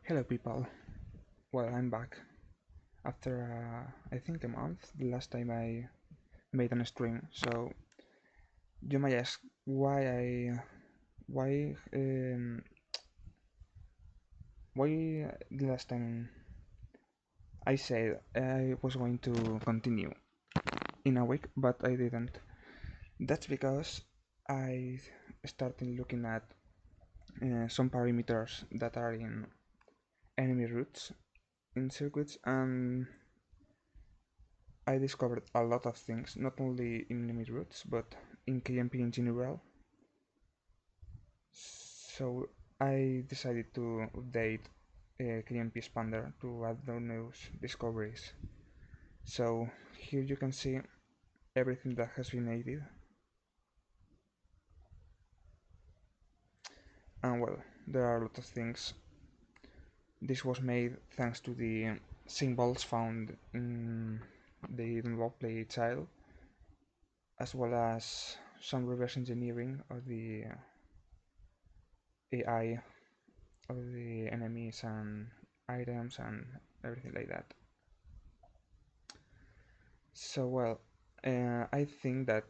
Hello people, well I'm back after I think a month, the last time I made a stream, so you might ask why why the last time I said I was going to continue in a week but I didn't. That's because I started looking at some parameters that are in enemy routes in circuits, and I discovered a lot of things, not only in enemy routes, but in KMP in general. So I decided to update KMP Expander to add those discoveries. So here you can see everything that has been added. And well, there are a lot of things. This was made thanks to the symbols found in the develop play tile, as well as some reverse engineering of the AI of the enemies and items and everything like that. So well, I think that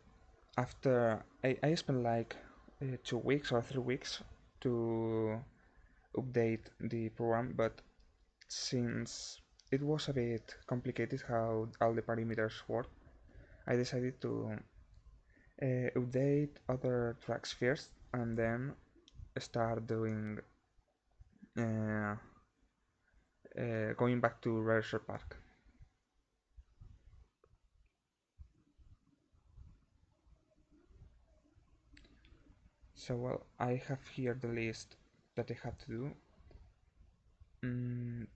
after I spent like 2 weeks or 3 weeks to update the program, but since it was a bit complicated how all the parameters work, I decided to update other tracks first and then start doing uh, going back to Riverside Park. So well, I have here the list that I have to do. Mm,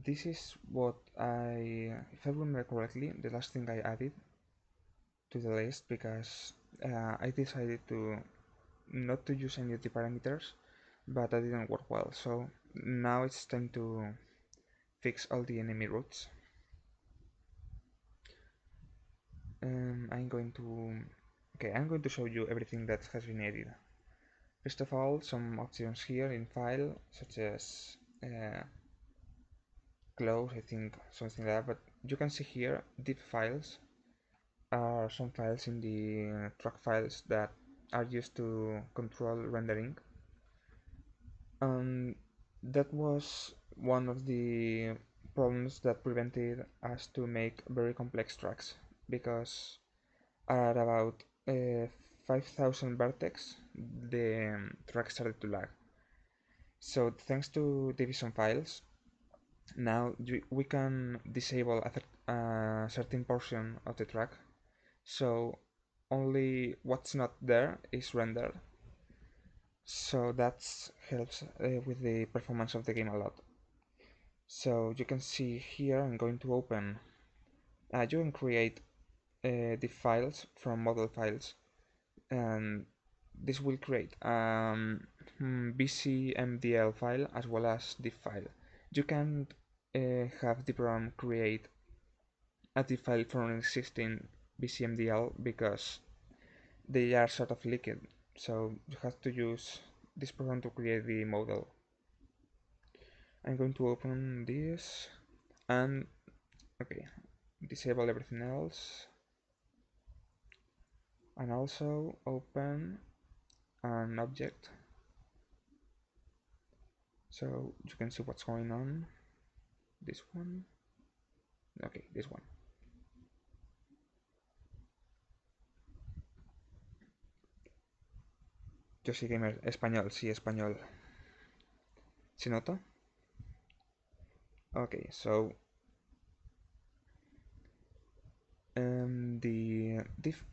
this is what if I remember correctly, the last thing I added to the list, because I decided to not to use any of the parameters, but that didn't work well. So now it's time to fix all the enemy routes. I'm going to show you everything that has been added. First of all, some options here in file, such as close, I think something like that, but you can see here diff files are some files in the track files that are used to control rendering, and that was one of the problems that prevented us to make very complex tracks, because at about 5000 vertex the track started to lag. So thanks to division files, now we can disable a certain portion of the track, so only what's not there is rendered. So that helps with the performance of the game a lot. So you can see here, I'm going to open, you can create the files from model files, and this will create BCMDL file as well as the file. You can have the program create a diff file from an existing BCMDL because they are sort of liquid, so you have to use this program to create the model. I'm going to open this and okay, disable everything else, and also open an object so you can see what's going on. This one, okay, this one. Yo sí gamer español, sí español. ¿Se nota? Okay, so the diff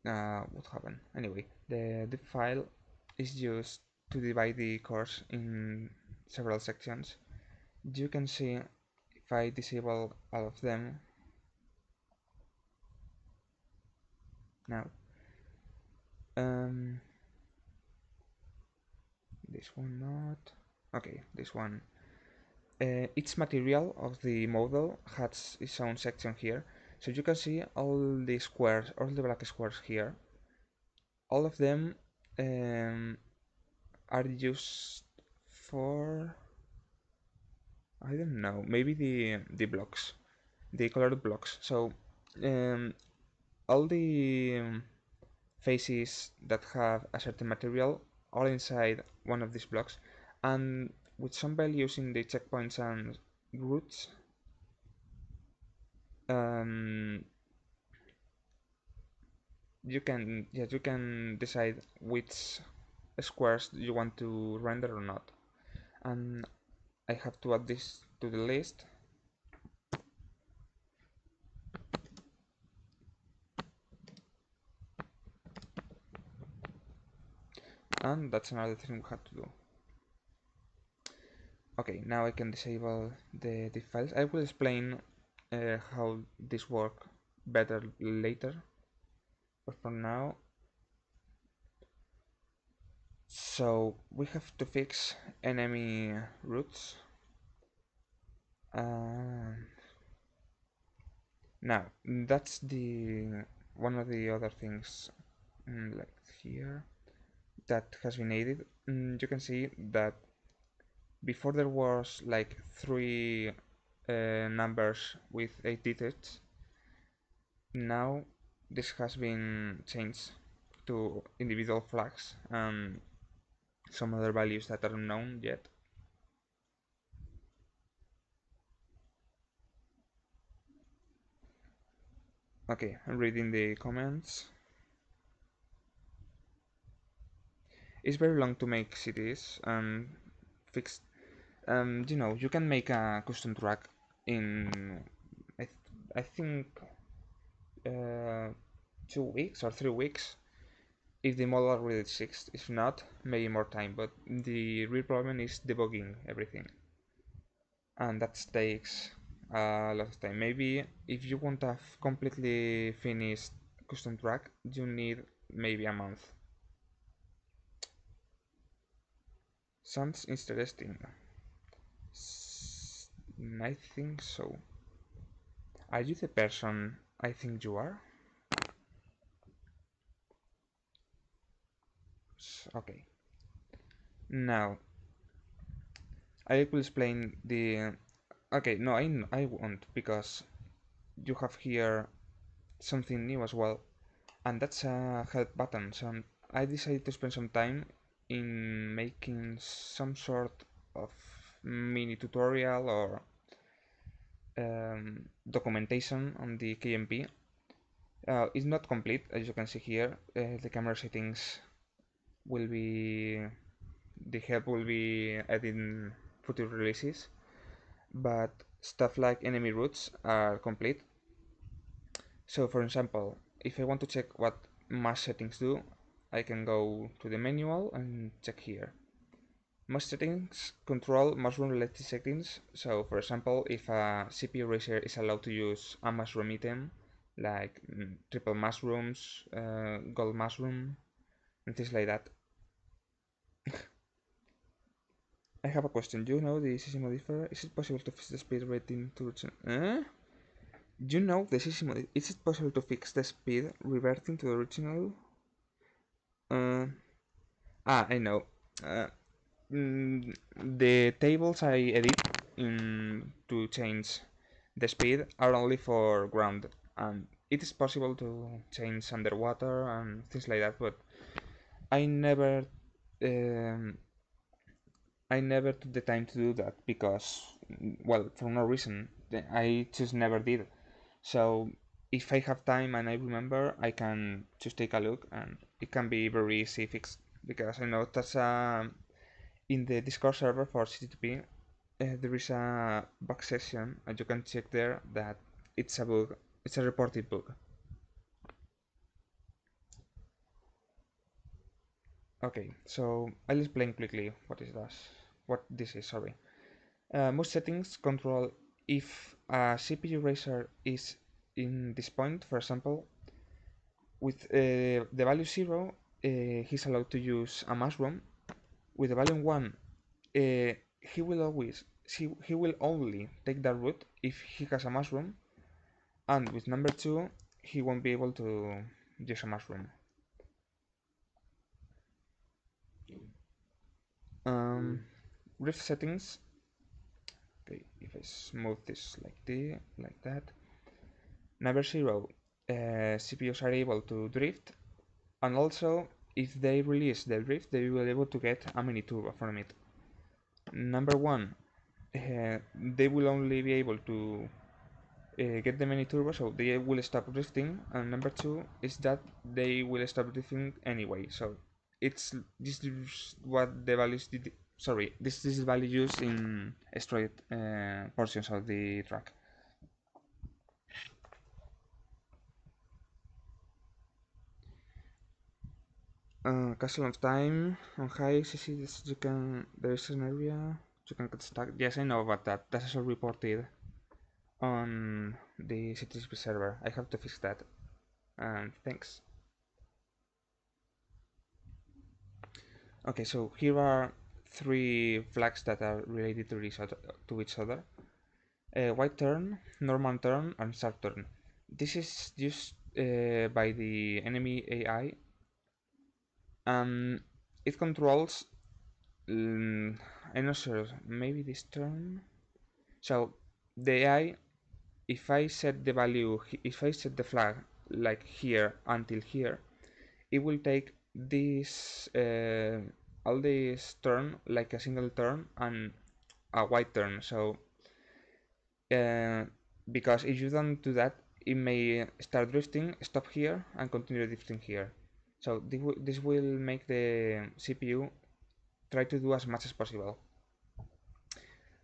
what happened? Anyway, the diff file is used to divide the course in several sections. You can see if I disable all of them now. This one not. Okay, this one. Each material of the model has its own section here. So you can see all the squares, all the black squares here. All of them are used for I don't know, maybe the blocks, the colored blocks. So um, all the faces that have a certain material are inside one of these blocks, and with some values in the checkpoints and routes, um, you can decide which squares you want to render or not. And I have to add this to the list. And that's another thing we have to do. Okay, now I can disable the files. I will explain how this work better later, but for now, so we have to fix enemy routes. Now that's the one of the other things, like here, that has been added. You can see that before there was like three numbers with 8 digits. Now this has been changed to individual flags and some other values that are unknown yet. Okay, I'm reading the comments. It's very long to make cities and fix. You can make a custom track in, I, th I think, 2 weeks or 3 weeks. If the model already exists, if not, maybe more time. But the real problem is debugging everything, and that takes a lot of time. Maybe if you want a completely finished custom track, you need maybe a month. Sounds interesting. I think so. Are you the person I think you are? Okay. Now, I will explain the... Okay, no, I won't, because you have here something new as well, and that's a help button. So I decided to spend some time in making some sort of mini tutorial or documentation on the KMP. It's not complete, as you can see here. The camera settings will be... the help will be added in future releases, but stuff like enemy routes are complete. So for example, if I want to check what mask settings do, I can go to the manual and check here. Mask settings control mushroom related settings. So for example, if a CPU racer is allowed to use a mushroom item, like triple mushrooms, gold mushroom, and things like that. I have a question. Do you know the CC modifier? Is it possible to fix the speed rating to... Do you know the CC modifier? Is it possible to fix the speed reverting to the original? I know. Uh, the tables I edit to change the speed are only for ground, and it is possible to change underwater and things like that, but I never um, I never took the time to do that because, well, for no reason. I just never did. So if I have time and I remember, I can just take a look, and it can be very easy fixed, because I know that's in the Discord server for CTGP. There is a bug session, and you can check there that it's a bug. It's a reported bug. Okay, so I'll explain quickly what is this. What this is. Sorry. Most settings control if a CPU racer is in this point, for example, with the value 0, he's allowed to use a mushroom. With the value 1, he will always he will only take that route if he has a mushroom, and with number 2, he won't be able to use a mushroom. Rift settings. Okay, I smooth this like that. Number 0, CPUs are able to drift, and also if they release the drift, they will be able to get a mini turbo from it. Number 1, they will only be able to get the mini turbo, so they will stop drifting. And number 2 is that they will stop drifting anyway. So this is what the values did. Sorry, this is the value used in straight portions of the track. Castle of Time on high CC. You can. There is an area you can get stuck. Yes, I know about that. That's also reported on the CTGP server. I have to fix that. And thanks. Okay, so here are 3 flags that are related to each other. White turn, normal turn, and sharp turn. This is used by the enemy AI. It controls. I'm not sure. Maybe this turn. So the AI, if I set the value, if I set the flag like here until here, it will take this all this turn like a single turn and a white turn. So because if you don't do that, it may start drifting, stop here, and continue drifting here. So this will make the CPU try to do as much as possible.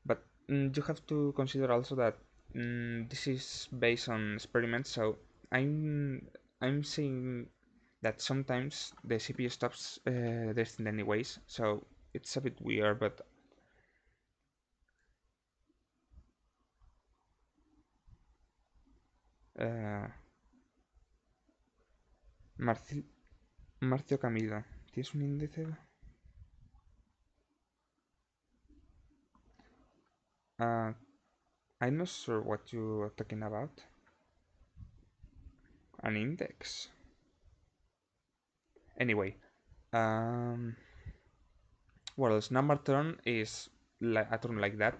But you have to consider also that this is based on experiments. So I'm saying that sometimes the CPU stops drifting anyways. So it's a bit weird, but uh, Marcio Camilo, ¿tienes un índice? Uh, I'm not sure what you are talking about. An index. Anyway, what else? Number turn is like a term like that.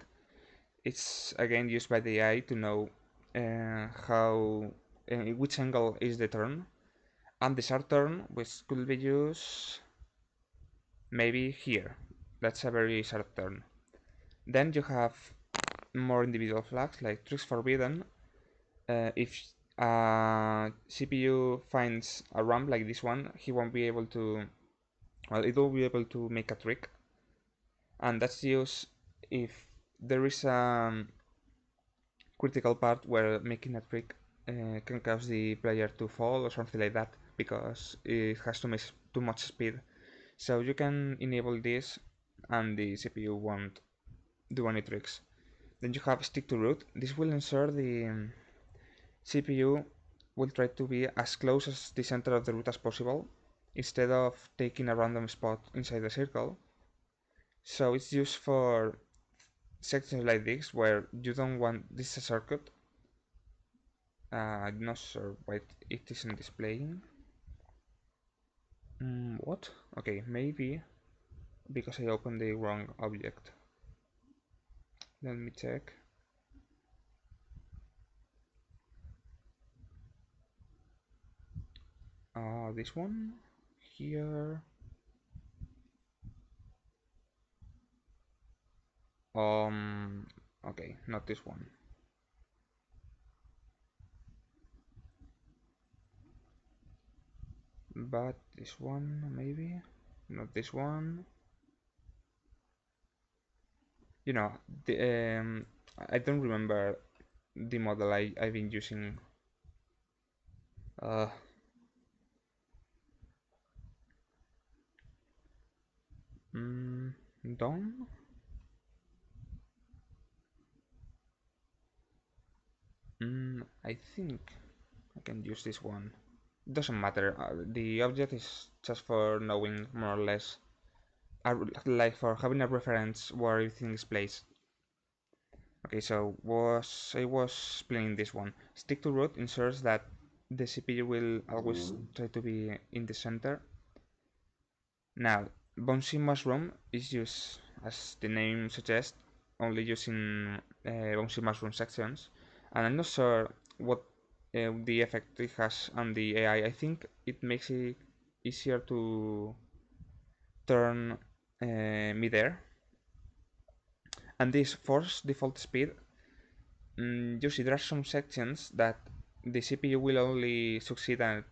It's again used by the AI to know how which angle is the turn, and the sharp turn, which could be used maybe here. That's a very sharp turn. Then you have more individual flags like tricks forbidden. If CPU finds a ramp like this one, he won't be able to. Well, it will be able to make a trick, and that's used if there is a critical part where making a trick can cause the player to fall or something like that because it has to make too much speed. So you can enable this and the CPU won't do any tricks. Then you have stick to root. This will ensure the CPU will try to be as close as the center of the root as possible instead of taking a random spot inside the circle. So it's used for sections like this where you don't want this is a circuit. I'm not sure why it isn't displaying. What? Okay, maybe because I opened the wrong object. Let me check. This one here. Okay, not this one. But this one maybe, not this one. You know, I don't remember the model I've been using. Uh, Done. I think I can use this one. Doesn't matter. The object is just for knowing more or less, like for having a reference where everything is placed. Okay, so I was playing this one. Stick to root ensures that the CPU will always try to be in the center. Now, bouncy mushroom is used, as the name suggests, only using bouncy mushroom sections, and I'm not sure what the effect it has on the AI. I think it makes it easier to turn midair, and this force default speed. You see, there are some sections that the CPU will only succeed at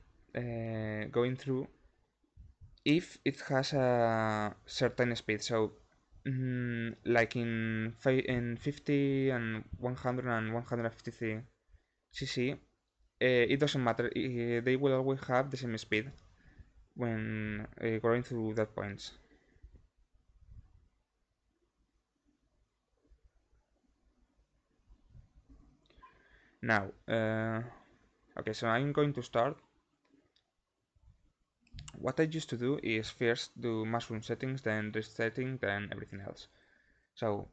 going through if it has a certain speed. So, like in 50 and 100 and 153 cc, it doesn't matter. They will always have the same speed when going through that points. Now, okay, so I'm going to start. What I used to do is first do mushroom settings, then resetting, then everything else. So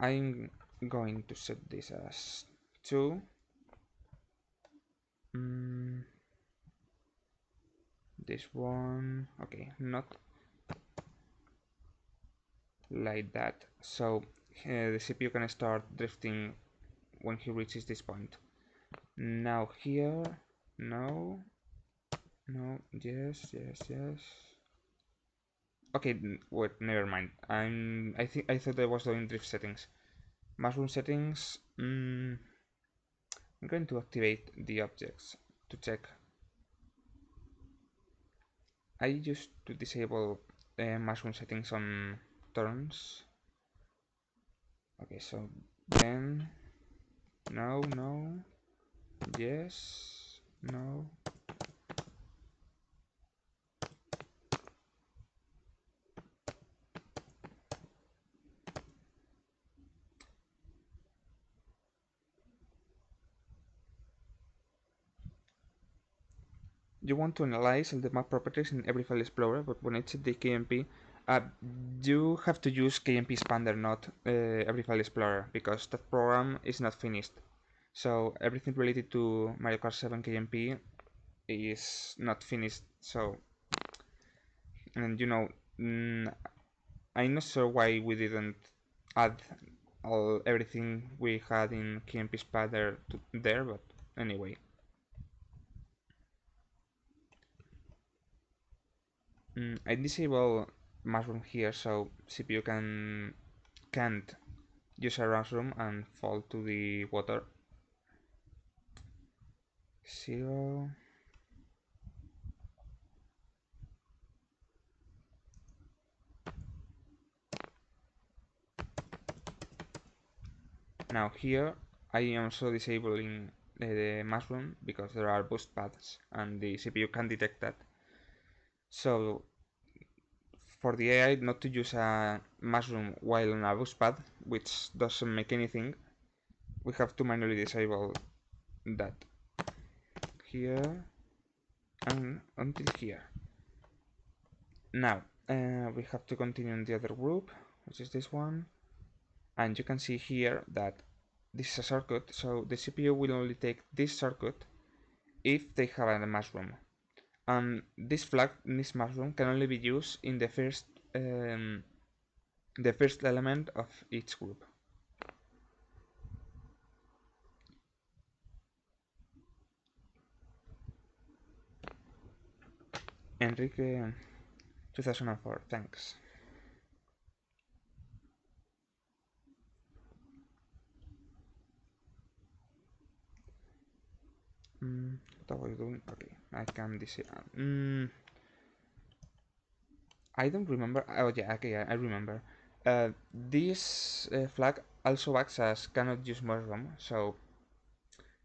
I'm going to set this as 2. This one, okay, not like that. So the CPU can start drifting when he reaches this point. Now here, no, no, yes, yes, yes. Okay, wait, never mind. I thought I was doing drift settings. Mushroom settings. I'm going to activate the objects to check. I used to disable mushroom settings on turns. Okay, so then no, no, yes, no. You want to analyze all the map properties in every file explorer, but when it's the KMP, you have to use KMP Expander, not every file explorer, because that program is not finished. So everything related to Mario Kart 7 KMP is not finished. So, and you know, I'm not sure why we didn't add everything we had in KMP Expander to there, but anyway. I disable mushroom here so CPU can't use a mushroom and fall to the water. 0. Now here I am also disabling the mushroom because there are boost paths and the CPU can detect that. So for the AI not to use a mushroom while on a boost path, which doesn't make anything, we have to manually disable that here and until here. Now we have to continue in the other group, which is this one, and you can see here that this is a circuit, so the CPU will only take this circuit if they have a mushroom. And this flag, this mushroom, can only be used in the first element of each group. Enrique 2004, thanks. What are you doing? Okay, I can disable. I don't remember. Oh yeah, okay, I remember. This flag also acts as cannot use mushroom, so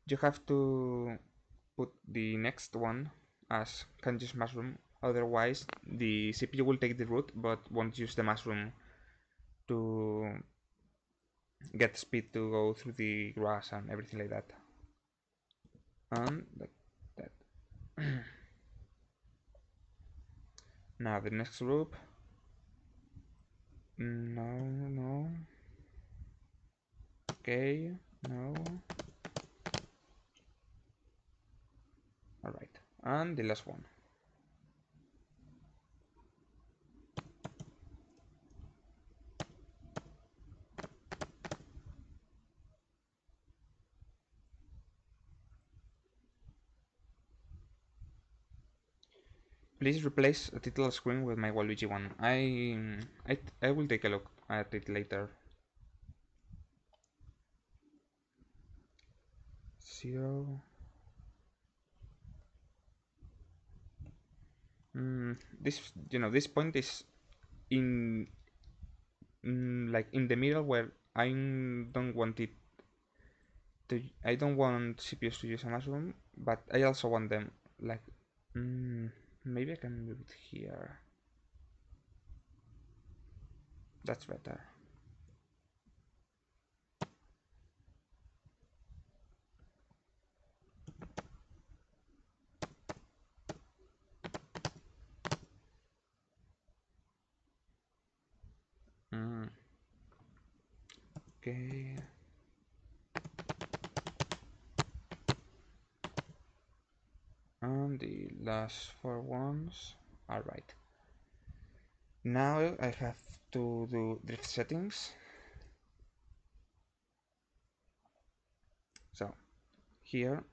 you have to put the next one as can use mushroom. Otherwise, the CPU will take the root but won't use the mushroom to get speed to go through the grass and everything like that. And like that. Now the next group. No, no. Okay, no. Alright, and the last one. Please replace a title screen with my Waluigi one. I will take a look at it later. 0. This point is in like in the middle where I don't want it to. I don't want CPUs to use a mushroom, but I also want them like. Maybe I can move it here. That's better. Okay. And the last 4 ones. Alright. Now I have to do drift settings. So, here.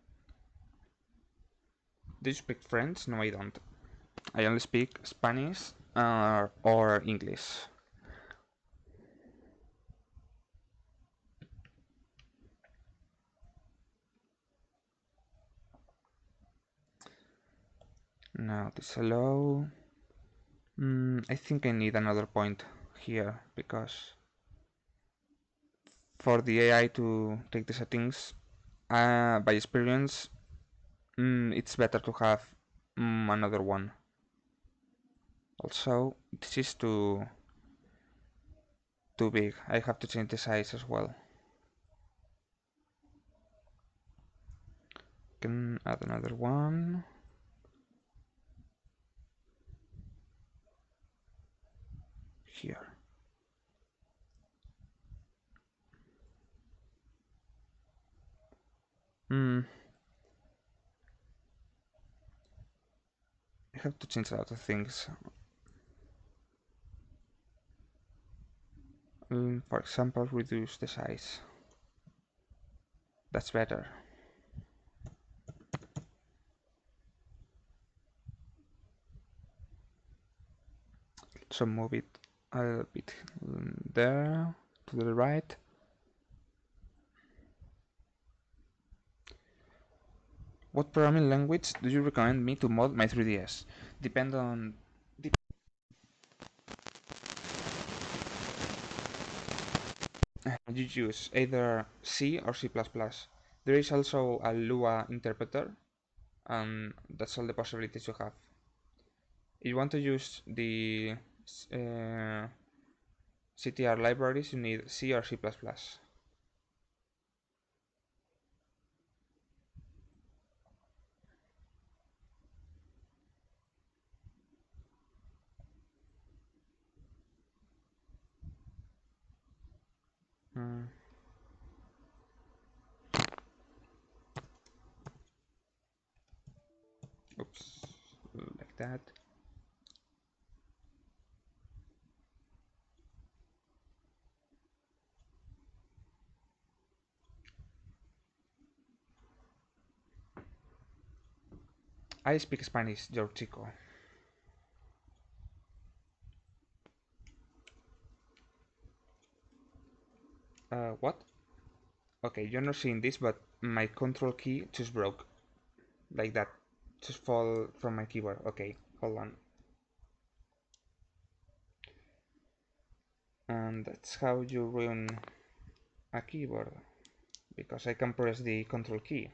Do you speak French? No, I don't. I only speak Spanish or English. Now disallow. I think I need another point here because for the AI to take the settings, by experience, it's better to have another one. Also, this is too big. I have to change the size as well. Can add another one. Here. I have to change a lot of things. For example, reduce the size. That's better. So move it a little bit there to the right. What programming language do you recommend me to mod my 3DS? Depend on you use either C or C++. There is also a Lua interpreter, and that's all the possibilities you have. If you want to use the CTR libraries, you need C or C++. Oops, like that. I speak Spanish, your chico. What? Okay, you're not seeing this, but my control key just broke. Like that. Just fall from my keyboard. Okay, hold on. And that's how you ruin a keyboard. Because I can press the control key.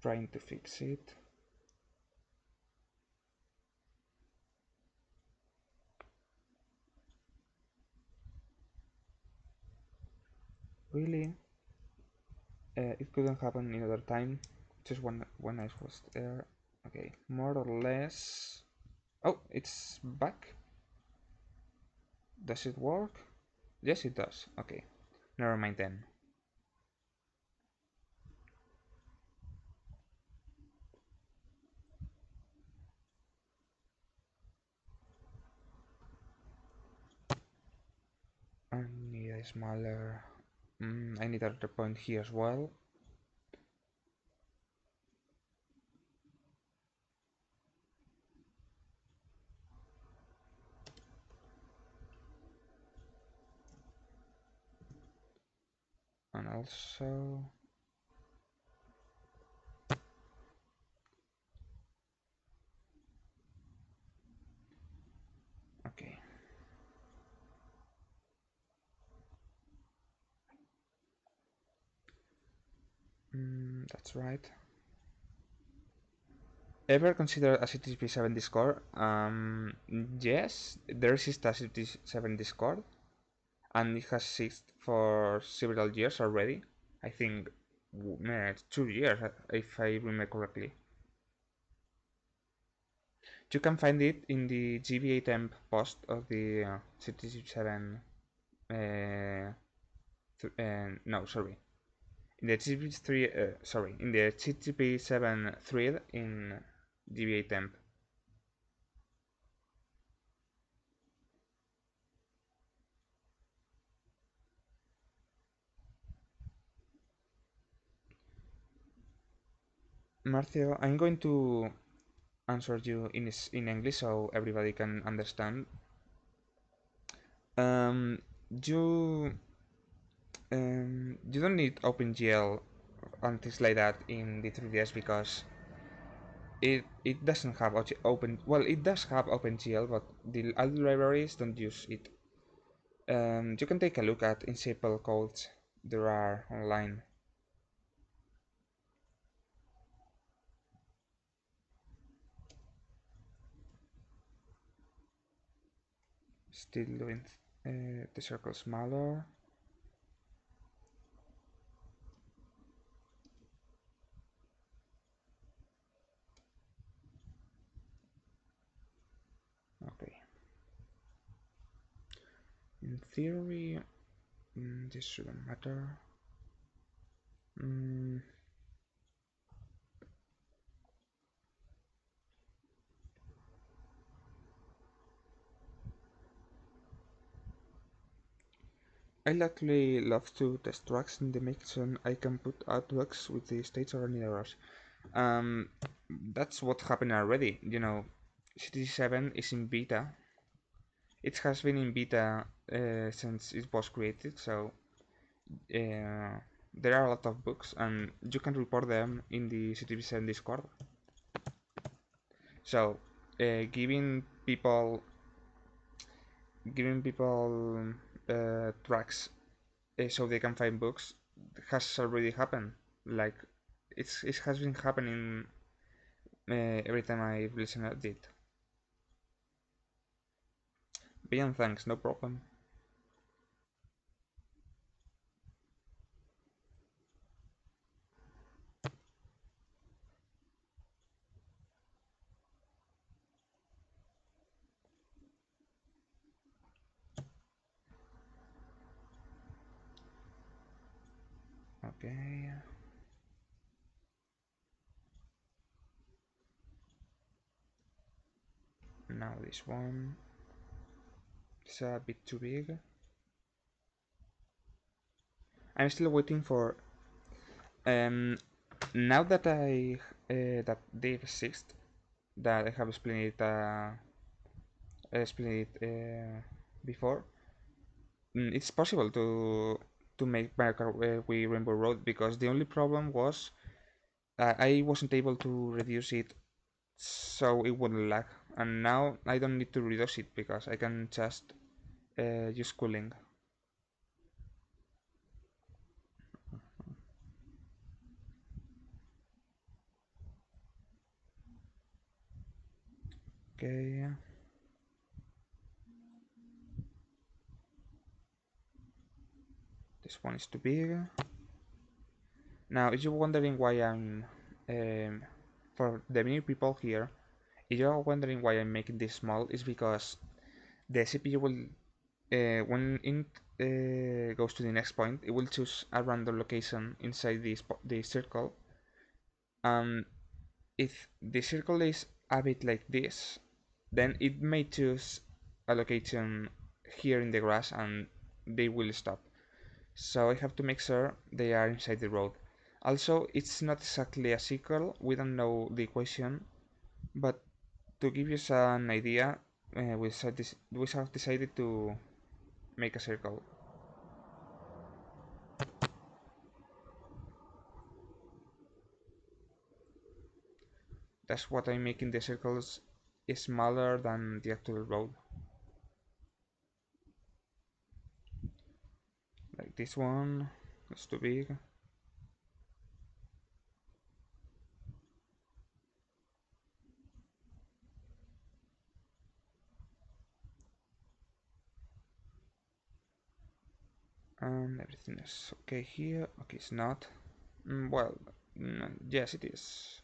Trying to fix it. Really? It couldn't happen another time. Just when I was there. Okay, more or less. Oh, it's back. Does it work? Yes, it does. Okay, never mind then. I need a smaller I need another point here as well. And also... Okay. That's right. Ever considered a CTGP-7 Discord? Yes, there is a CTGP-7 Discord, and it has existed for several years already. I think 2 years, if I remember correctly. You can find it in the GBA temp post of the CTGP-7. No, sorry. In the GBA3, sorry, in the CTGP-7 thread in GBA temp. Marcio, I'm going to answer you in English so everybody can understand. Um, you you don't need OpenGL and things like that in the 3ds because it doesn't have open. Well, it does have OpenGL, but the other libraries don't use it. You can take a look at in simple codes there are online. Still doing the circle smaller. Okay. In theory, this shouldn't matter. I actually love to test tracks in the mix and I can put out bugs with the states or any errors. Um, that's what happened already. You know, CTG7 is in beta. It has been in beta since it was created, so there are a lot of bugs and you can report them in the CTG7 Discord. So, giving people tracks so they can find books has already happened. Like it has been happening every time I listen at it. Beyond thanks, no problem. Okay. Now this one. It's a bit too big. I'm still waiting for. Um, Now that that they exist, that I have explained it before, it's possible to make Mercury Rainbow Road because the only problem was I wasn't able to reduce it so it wouldn't lag, and now I don't need to reduce it because I can just use cooling. Okay. This one is too big. Now, if you're wondering why for the new people here, if you're wondering why I'm making this small, it's because the CPU will, when it goes to the next point, it will choose a random location inside the circle. If the circle is a bit like this, then it may choose a location here in the grass and they will stop. So I have to make sure they are inside the road. Also, it's not exactly a circle, we don't know the equation, but to give you an idea, we have decided to make a circle. That's what I'm making the circles smaller than the actual road. Like this one, it's too big. And everything is okay here. Okay, it's not. Well, yes, it is.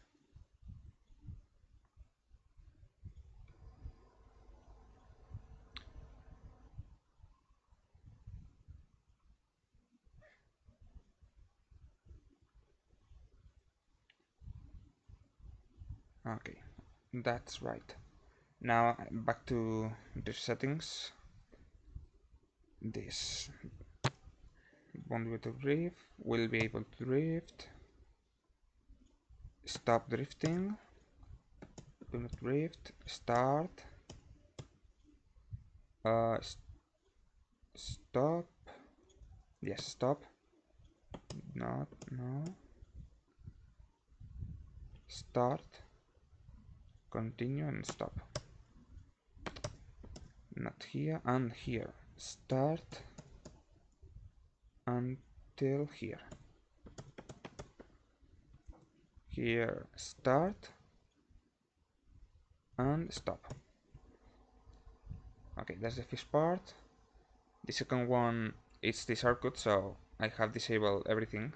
Okay, that's right. Now back to the settings. This won't be able to drift. Will be able to drift. Stop drifting. Do not drift. Start. Uh, stop. Yes, stop. Not no. Start. Continue and stop. Not here and here. Start until here. Here, start and stop. Okay, that's the first part. The second one is the shortcut, so I have disabled everything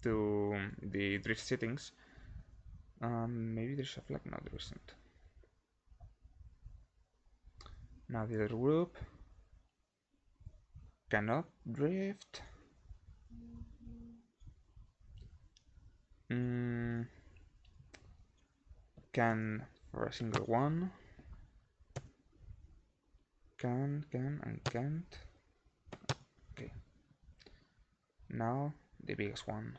to the drift settings. Maybe there's a flag. No, there isn't. Now the other group cannot drift. Can for a single one. Can and can't. Okay. Now the biggest one.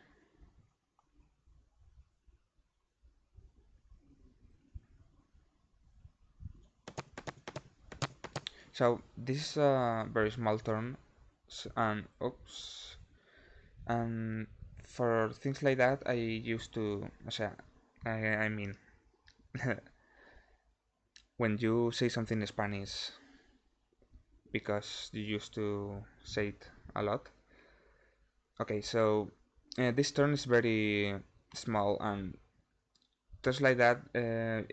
So this is a very small turn, and oops, and for things like that I used to, I mean, when you say something in Spanish because you used to say it a lot. Okay, so this turn is very small, and just like that,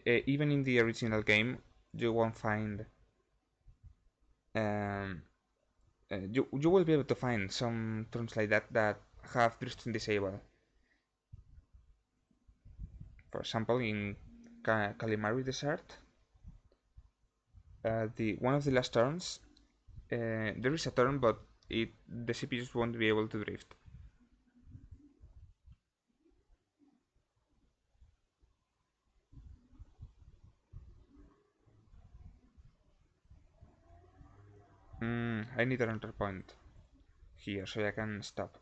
even in the original game, you won't find. Um, you will be able to find some turns like that have drifting disabled. For example, in Calimari Desert, the one of the last turns, there is a turn, but the CPUs won't be able to drift. I need an enter point here so I can stop.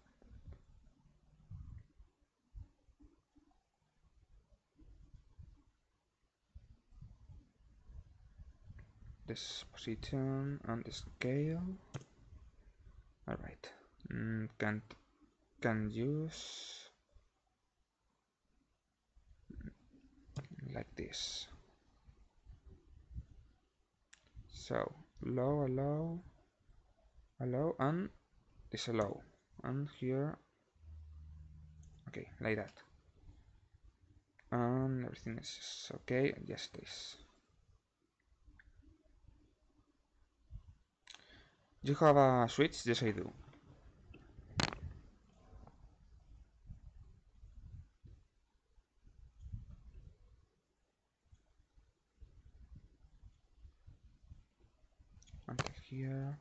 This position and the scale. All right. Can use like this. So low, allow, and disallow, and here. Okay, like that. And everything is okay. Yes, it is. You have a switch? Yes, I do. Until here.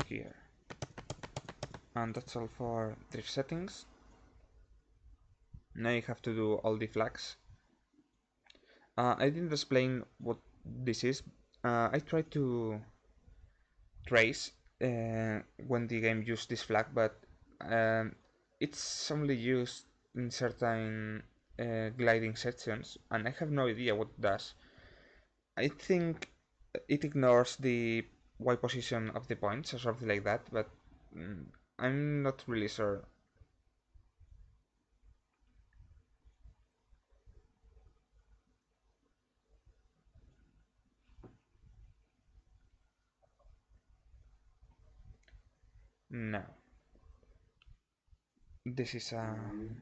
Here. And that's all for drift settings. Now you have to do all the flags. I didn't explain what this is. I tried to trace when the game used this flag, but um, it's only used in certain gliding sections, and I have no idea what it does. I think it ignores the Y position of the points or something like that, but mm, I'm not really sure. No. This is a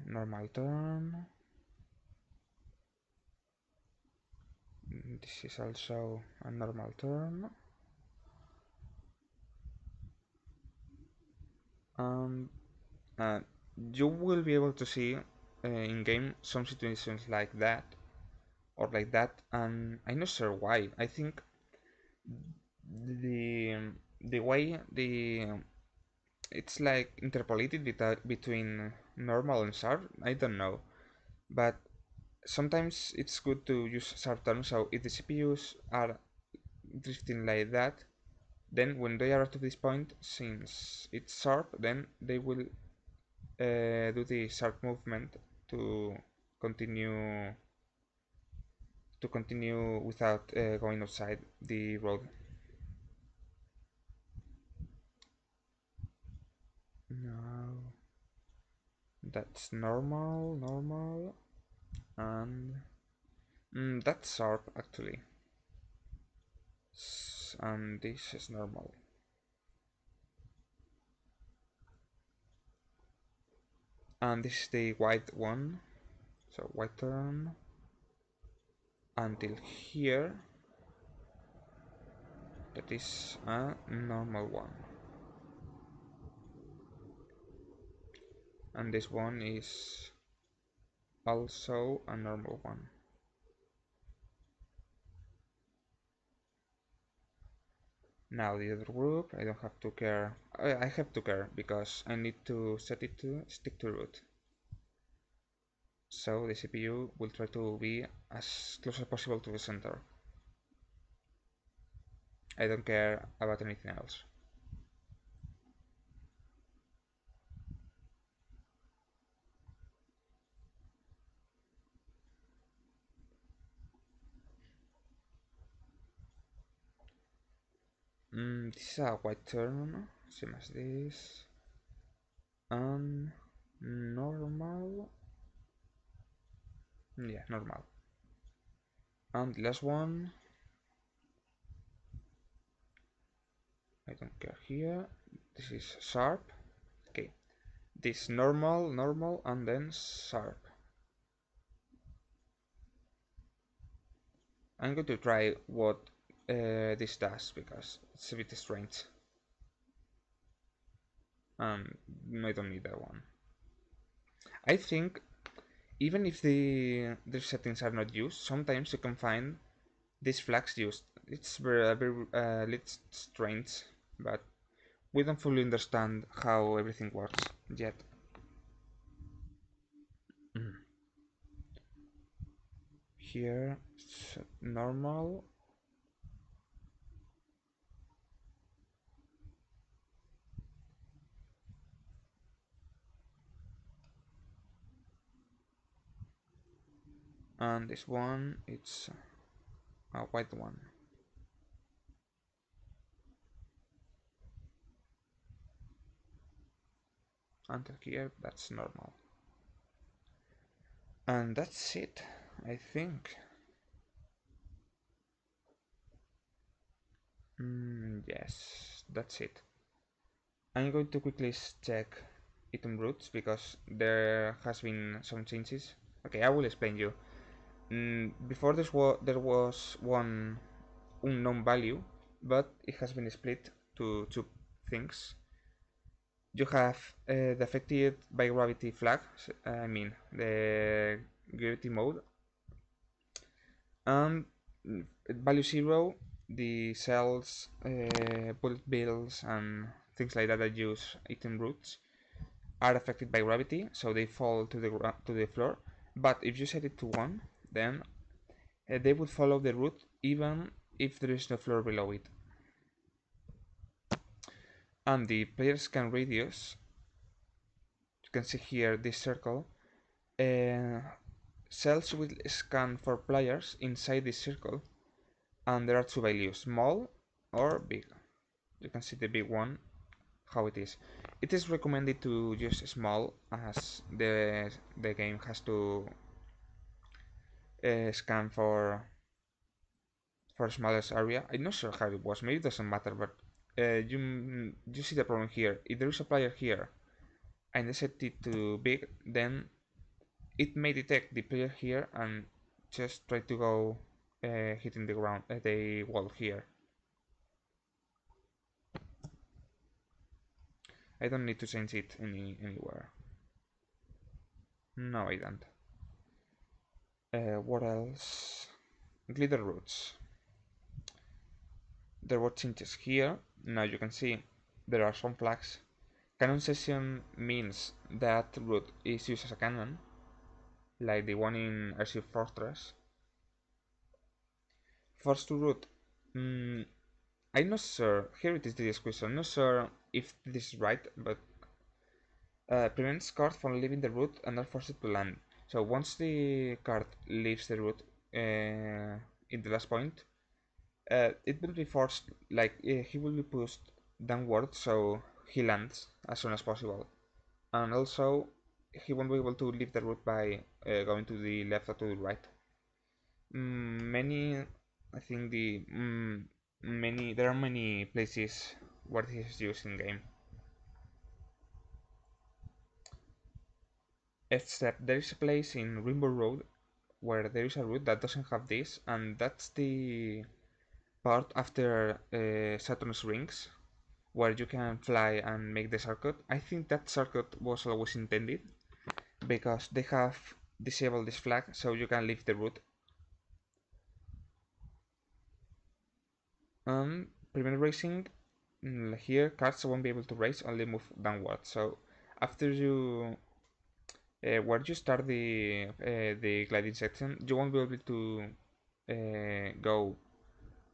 normal turn. This is also a normal turn. And uh, you will be able to see in game some situations like that or like that, and I'm not sure why. I think the the way the it's like interpolated between normal and sharp. I don't know, but sometimes it's good to use sharp turns. So if the CPUs are drifting like that, then when they are to this point, since it's sharp, then they will do the sharp movement to continue without going outside the road. No, that's normal, and that's sharp actually. And this is normal. And this is the white one. So white turn until here. That is a normal one. And this one is also a normal one. Now the other group, I don't have to care. I have to care because I need to set it to stick to root. So the CPU will try to be as close as possible to the center. I don't care about anything else. This is a white turn, same as this. And normal. Yeah, normal. And the last one, I don't care here. This is sharp. Okay, this normal, and then sharp. I'm going to try what this does because it's a bit strange. I don't need that one. I think even if the settings are not used, sometimes you can find these flags used. It's very little strange, but we don't fully understand how everything works yet. Here, it's normal. And this one, it's a white one. Until here, that's normal. And that's it, I think. Yes, that's it. I'm going to quickly check item routes because there has been some changes. Okay, I will explain you. Before there was one unknown value, but it has been split to two things. You have the affected by gravity flag, I mean the gravity mode, and value 0, the cells, bullet bills, and things like that that use item routes are affected by gravity, so they fall to the floor. But if you set it to 1, then they will follow the route even if there is no floor below it. And the player scan radius, you can see here this circle, cells will scan for players inside this circle, and there are two values, small or big. You can see the big one, how it is. It is recommended to use small, as the game has to scan for smallest area. I'm not sure how it was, maybe it doesn't matter, but you see the problem here. If there is a player here and I set it to big, then it may detect the player here and just try to go hitting the ground, the wall here. I don't need to change it anywhere. No, I don't. What else? Glider routes. There were changes here. Now you can see there are some flags. Cannon session means that route is used as a cannon, like the one in Airship Fortress. Force to route. I'm not sure. Here it is the description. I'm not sure if this is right, but prevents card from leaving the route and are forced to land. So once the card leaves the route in the last point, it will be forced, like he will be pushed downward, so he lands as soon as possible. And also, he won't be able to leave the route by going to the left or to the right. I think there are many places where this is used in game. Except there is a place in Rainbow Road where there is a route that doesn't have this, and that's the part after Saturn's rings, where you can fly and make the circuit. I think that circuit was always intended because they have disabled this flag, so you can leave the route. Prevent racing. Here, cards won't be able to race, only move downward. So after you where you start the gliding section, you won't be able to go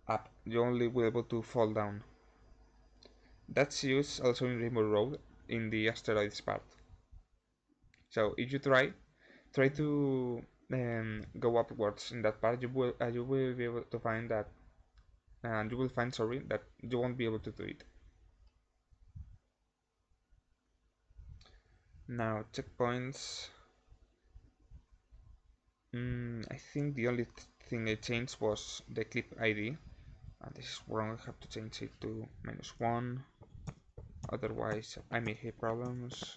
up. You only will be able to fall down. That's used also in Rainbow Road in the asteroids part. So if you try to go upwards in that part, you will be able to find that, and you will find, sorry, that you won't be able to do it. Now checkpoints. I think the only thing I changed was the clip ID, and this is wrong. I have to change it to -1. Otherwise, I may have problems.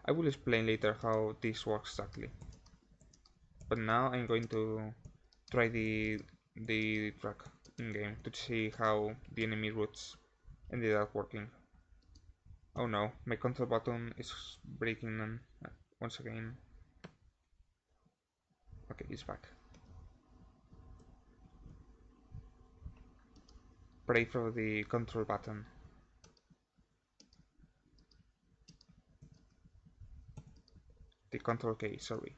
I will explain later how this works exactly. But now I'm going to try the track in game to see how the enemy routes ended up working. Oh no, my control button is breaking once again. Okay, it's back. Pray for the control button. The control key, sorry.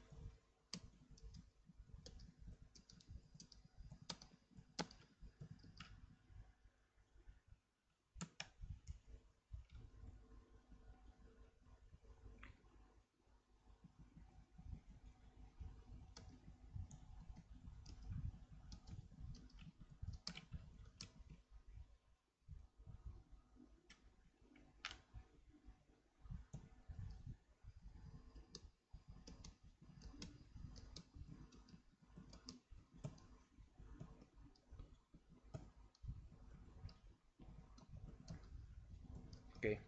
Okay,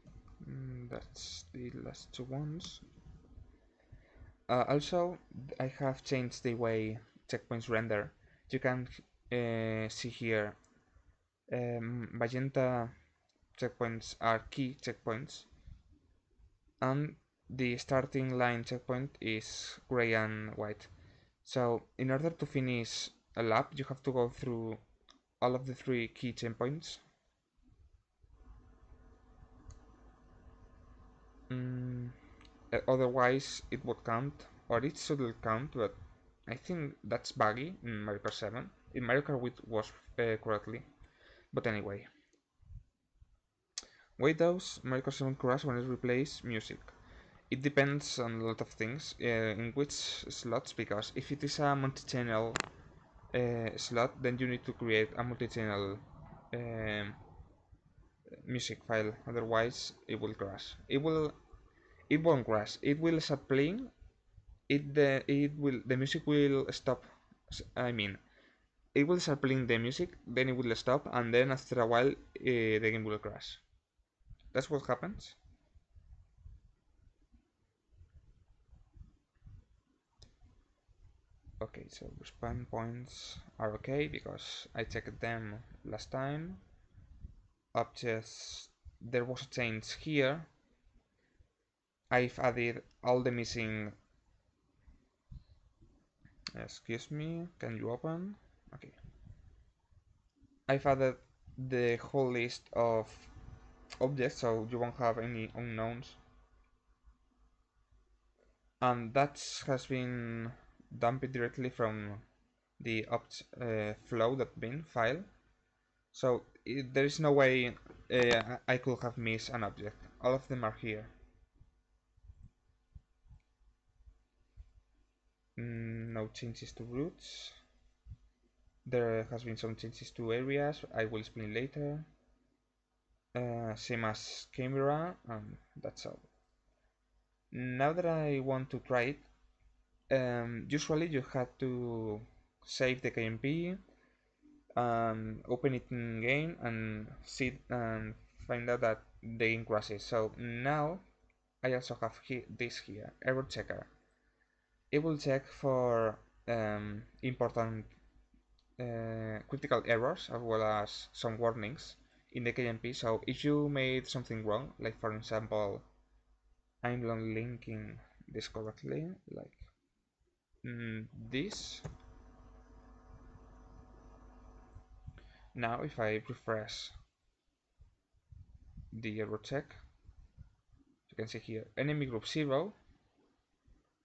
that's the last two ones. Also, I have changed the way checkpoints render. You can see here magenta checkpoints are key checkpoints, and the starting line checkpoint is gray and white. So in order to finish a lap, you have to go through all of the 3 keychain points. Otherwise it would count, or it should count, but I think that's buggy in Mario Kart 7. In Mario Kart it was correctly, but anyway. Why does Mario Kart 7 crash when it replays music? It depends on a lot of things, in which slots, because if it is a multi-channel slot, then you need to create a multi-channel music file, otherwise it will crash. It won't crash. It will start playing. The music will stop. I mean, it will start playing the music, then it will stop, and then after a while, the game will crash. That's what happens. Okay, so respawn points are okay because I checked them last time. Objects, there was a change here. I've added all the missing. Excuse me, can you open? Okay. I've added the whole list of objects so you won't have any unknowns. And that has been dumped directly from the flow.bin file. So there is no way I could have missed an object. All of them are here. No changes to routes. There has been some changes to areas, I will explain later. Same as camera, and that's all. Now that I want to try it, usually you have to save the KMP, open it in game, and see and find out that the game crashes. So now I also have this here, error checker. It will check for important critical errors as well as some warnings in the KMP. So if you made something wrong, like for example, I'm not linking this correctly, like this. Now if I refresh the error check, you can see here enemy group 0,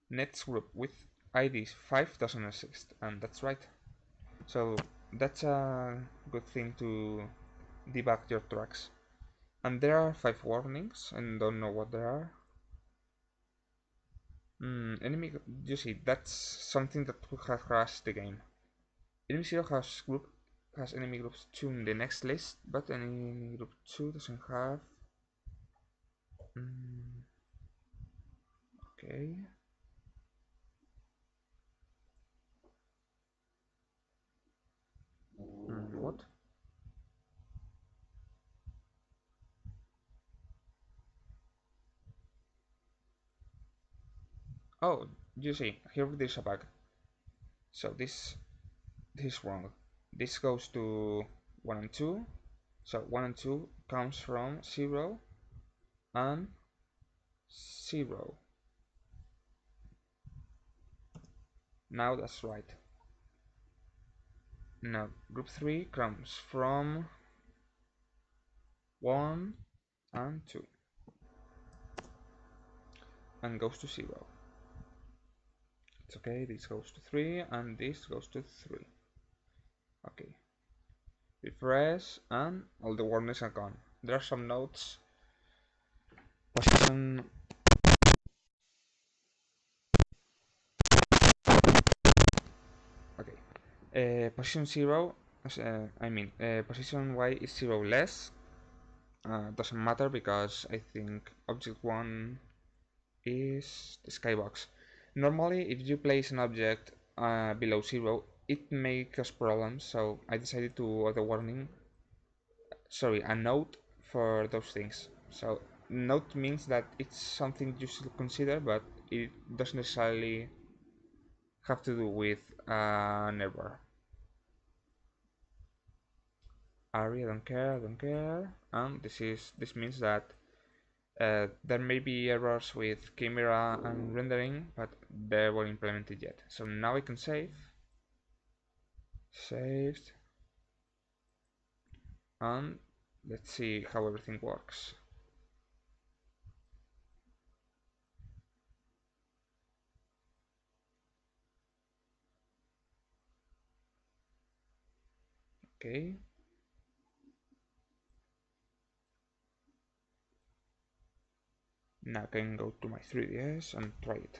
next group with ID 5 doesn't exist, and that's right. So that's a good thing to debug your tracks. And there are 5 warnings, and don't know what there are. Enemy, you see, that's something that could have crashed the game. Enemy 0 has enemy groups 2 in the next list, but enemy group 2 doesn't have. Okay. What? Oh, you see, here there's a bug. So this is wrong. This goes to 1 and 2. So 1 and 2 comes from 0 and 0. Now that's right. Now group 3 comes from 1 and 2 and goes to 0. It's okay, this goes to 3 and this goes to 3. Okay. Refresh and all the warnings are gone. There are some notes. Position. Okay. Position 0, position Y is 0 less. Doesn't matter because I think object 1 is the skybox. Normally, if you place an object below 0, it may cause problems, so I decided to add a note for those things. So note means that it's something you should consider, but it doesn't necessarily have to do with an error. Area, don't care. And this means that there may be errors with camera and rendering, but they weren't implemented yet. So now I can save. Saved. And let's see how everything works. Okay. Now I can go to my 3DS and try it.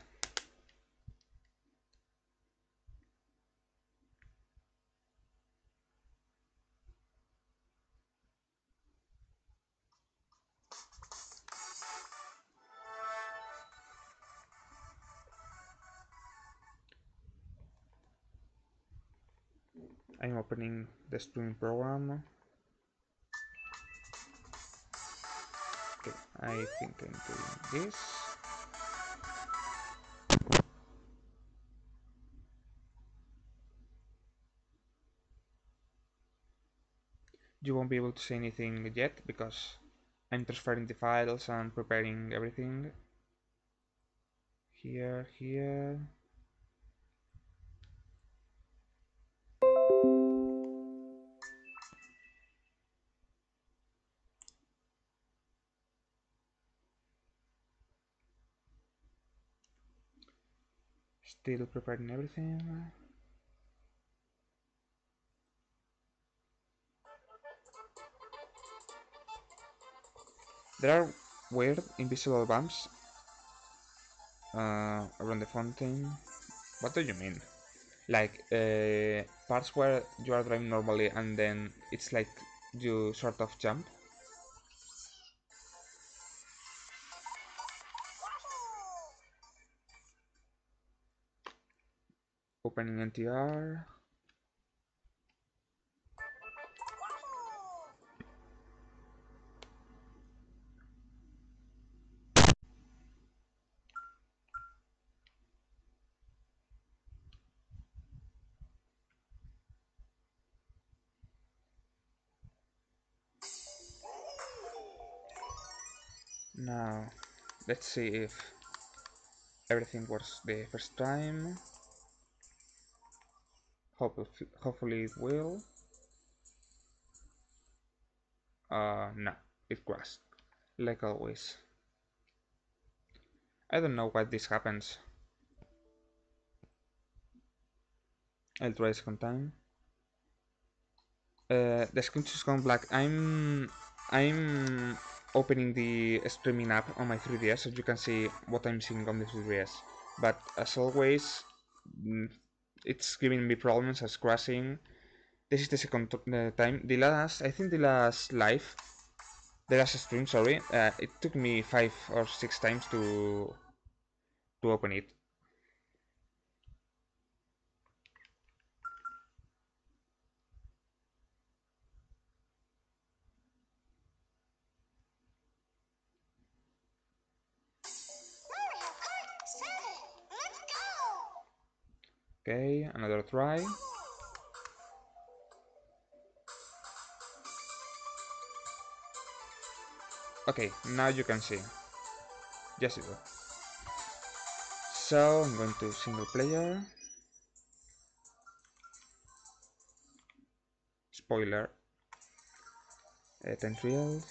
I'm opening the streaming program. Okay, I think I'm doing this. You won't be able to say anything yet because I'm transferring the files and preparing everything. Here. Still preparing everything. There are weird invisible bumps around the fountain. What do you mean? Like parts where you are driving normally and then it's like you sort of jump? Opening NTR. Now, let's see if everything works the first time. Hopefully it will. No, it crashed. Like always. I don't know why this happens. I'll try a second time. The screen just gone black. I'm opening the streaming app on my 3DS so you can see what I'm seeing on the 3DS. But as always, mm, it's giving me problems as crashing. This is the second time. I think the last live, the last stream, sorry, it took me 5 or 6 times to open it. Okay, another try. Okay, now you can see. Yes, you do. So I'm going to single player. Spoiler. 10 trials.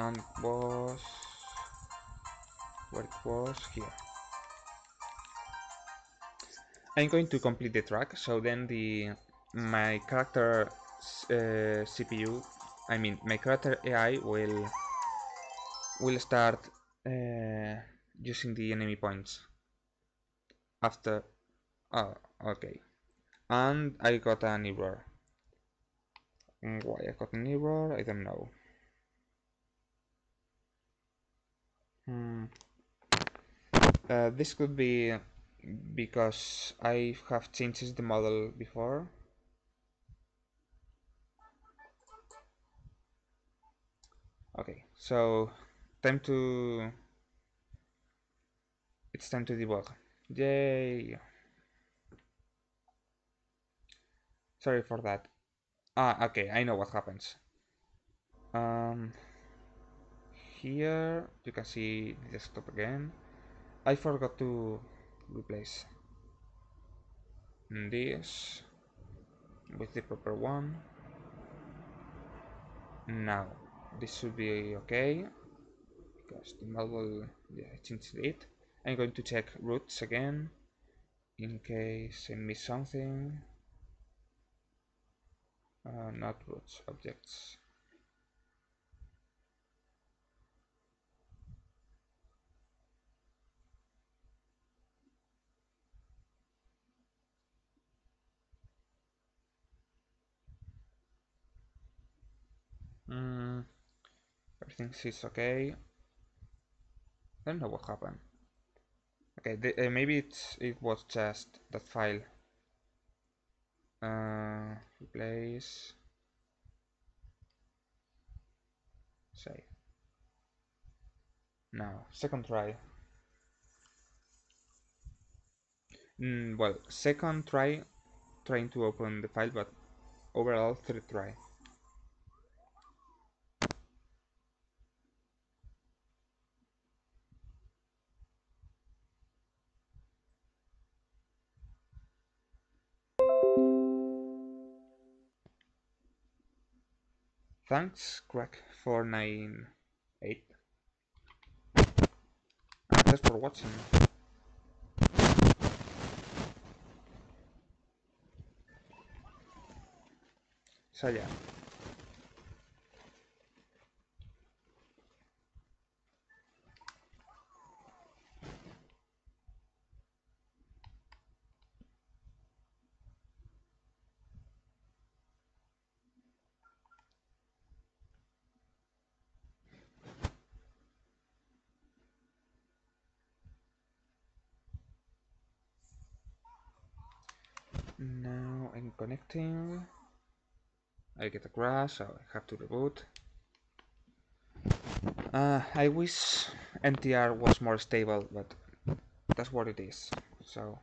And was where it was here. I'm going to complete the track, so then my character CPU, I mean my character AI will start uh, using the enemy points after. Oh, okay. And I got an error. Why I got an error? I don't know. Hmm. This could be because I have changed the model before. Okay, so time to it's time to debug. Yay! Sorry for that. Ah, okay, I know what happens. Um, here you can see the desktop again. I forgot to replace this with the proper one. Now this should be okay because the model, yeah, I changed it. I'm going to check roots again in case I miss something. Not roots, objects. Everything seems okay. I don't know what happened. Okay, maybe it was just that file. Replace. Save. Now, second try. Well, second try trying to open the file, but overall third try. Thanks, Crack498. Thanks for watching. So yeah. Now I'm connecting. I get a crash, so I have to reboot. I wish NTR was more stable, but that's what it is. So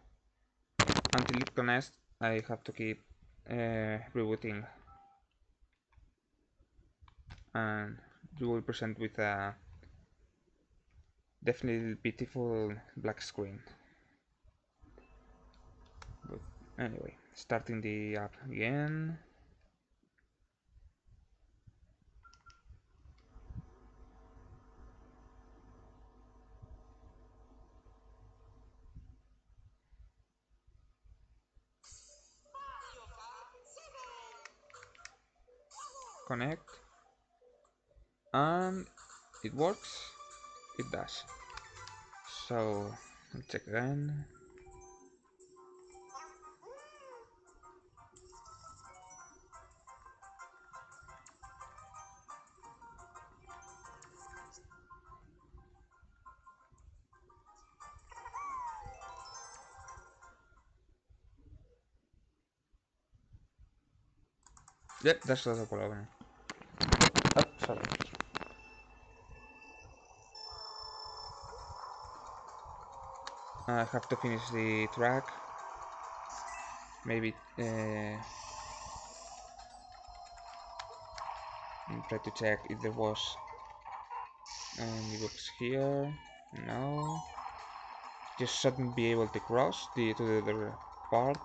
until it connects, I have to keep rebooting, and you will present with a definitely beautiful black screen. But anyway, starting the app again. Connect, and it works. It does. So let's check again. Yep, that's the problem. Oh, sorry. I have to finish the track. Maybe try to check if there was any books here. No. Just shouldn't be able to cross to the other part.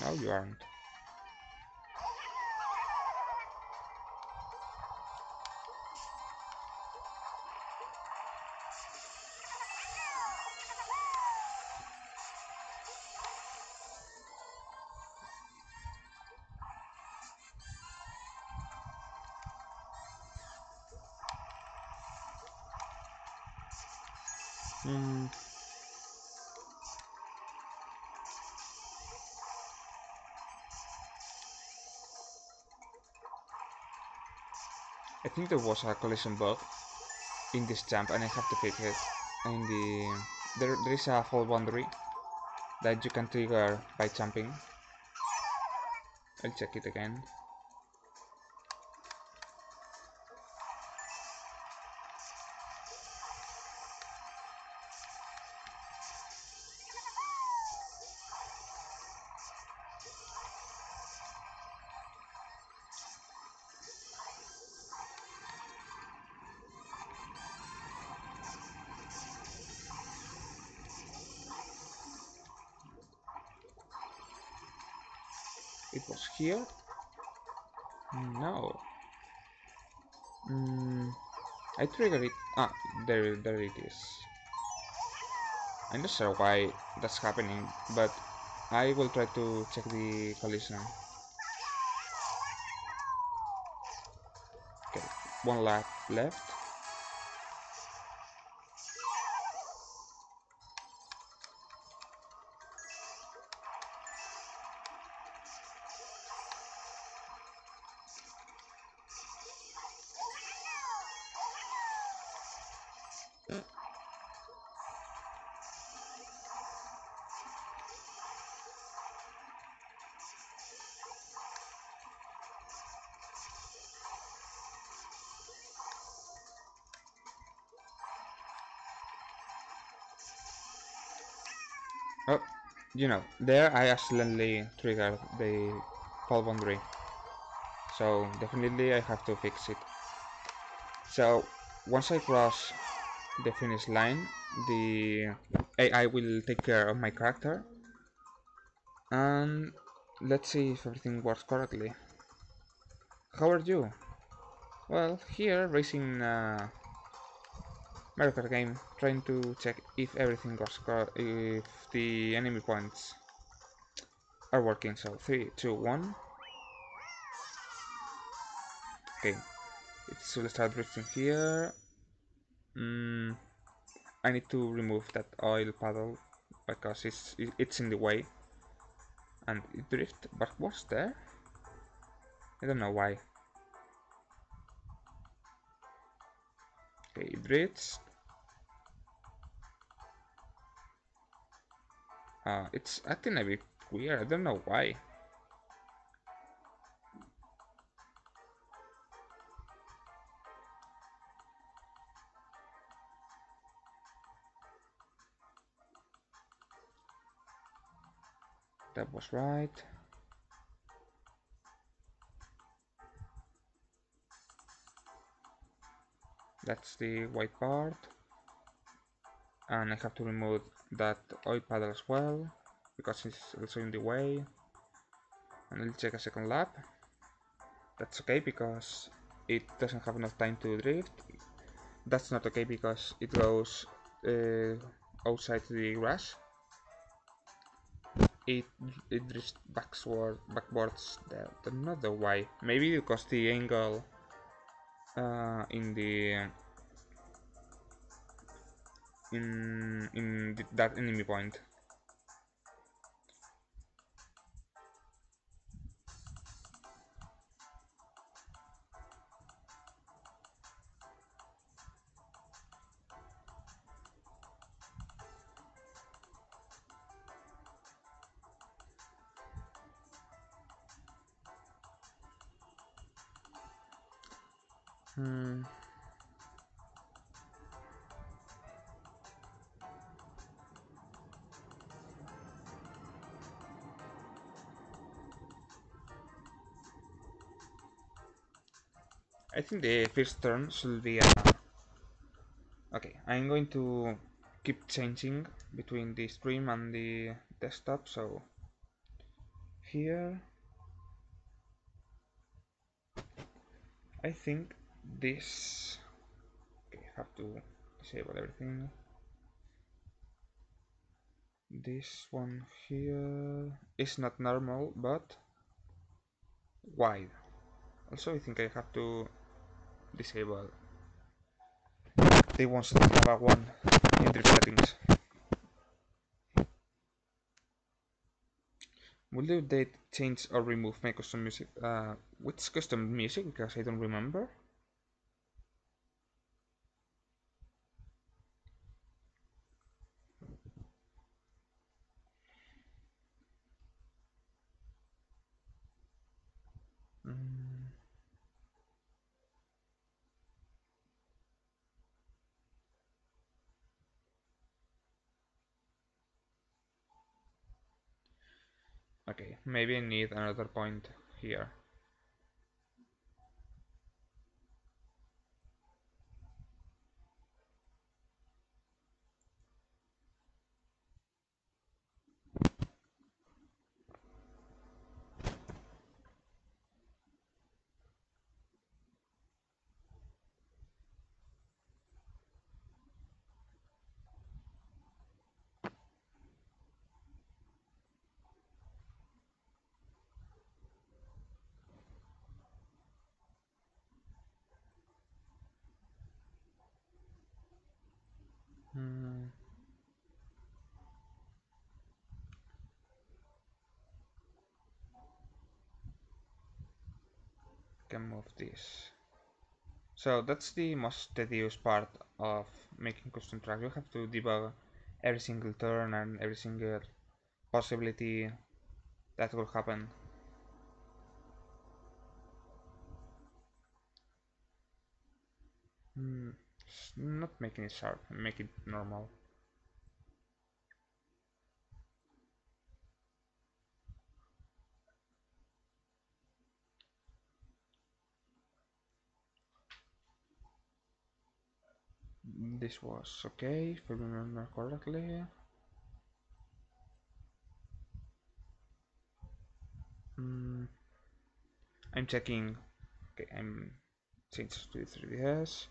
No, you aren't. I think there was a collision bug in this jump, and I have to fix it. In the there is a fault boundary that you can trigger by jumping. I'll check it again. it was here. No. I triggered it. Ah, there it is. I'm not sure why that's happening, but I will try to check the collision. Okay, one lap left. Oh, there I accidentally triggered the fall boundary. So definitely I have to fix it. So once I cross the finish line, the AI will take care of my character, and let's see if everything works correctly. How are you? Well, here racing Mario Kart game, trying to check if everything works if the enemy points are working. So 3, 2, 1. Okay, it should start drifting here. I need to remove that oil paddle because it's in the way, and it drift. But what's there? I don't know why. Okay, it drifts. It's acting a bit weird. I don't know why. That was right. That's the white part. And I have to remove that oil paddle as well, because it's also in the way. And I'll check a second lap. That's okay because it doesn't have enough time to drift. That's not okay because it goes outside the grass. It drifts backwards. Don't know the why. Maybe because the angle in the that enemy point. I think the first turn should be okay, I'm going to keep changing between the stream and the desktop, so here I think this, okay, I have to disable everything. This one here is not normal but wide. Also I think I have to disable the ones that have a 1 in their settings. Will the update change or remove my custom music? Which custom music? Because I don't remember. Okay, maybe I need another point here. Hmm. Can move this. So that's the most tedious part of making custom tracks. You have to debug every single turn and every single possibility that will happen. Not making it sharp, make it normal. This was okay, if I remember correctly. I'm checking. Okay, I'm changed to 3DS.